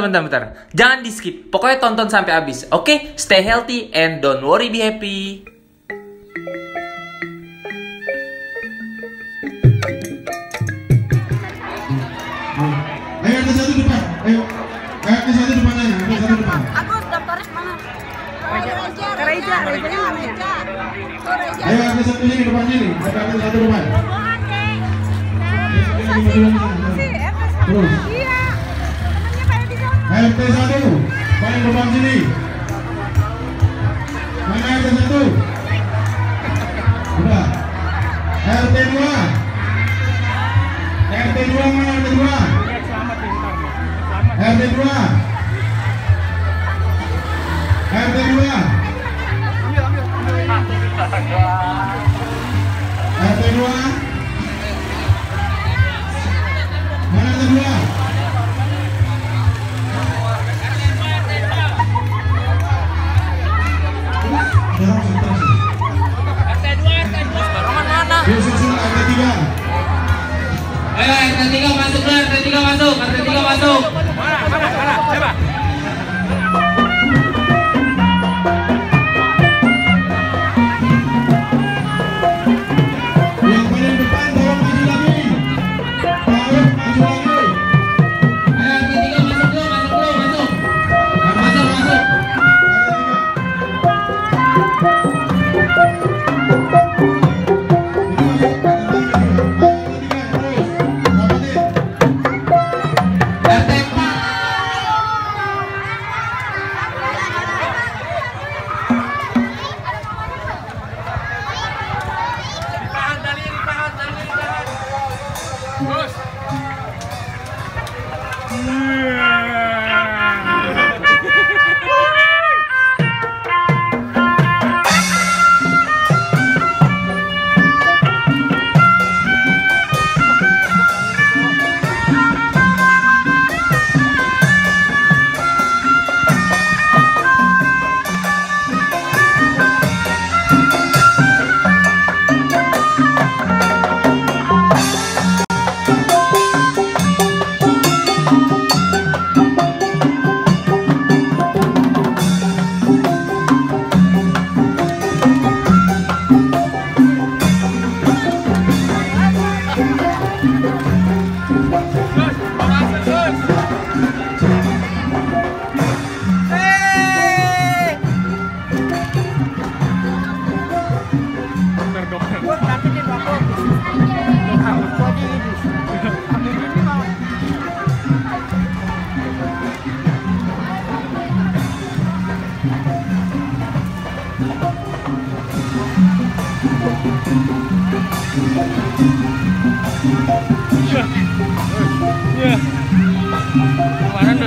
Bentar. Jangan di skip. Pokoknya tonton sampai habis. Oke? Stay healthy and don't worry, be happy. Ayo RT 1 depan. Ayo. RT 1 depan aja. RT 1 depan. Aku daftarnya kemana? Reja. Ayo RT 1 sini depan sini. RT 1 depan. Terus. RT 1 paling depan sini. Mana RT 1? Udah. RT 2. RT 2 mana RT 2? RT 2. RT 2. RT 2. Mana RT 2? Ayo RT 3 masuk dulu, RT 3 masuk, RT 3 masuk. Mana? Coba. Yang paling depan tolong maju lagi. Maju lagi. Ayo RT 3 masuk dulu, masuk. Masuk. Iya. Kemarin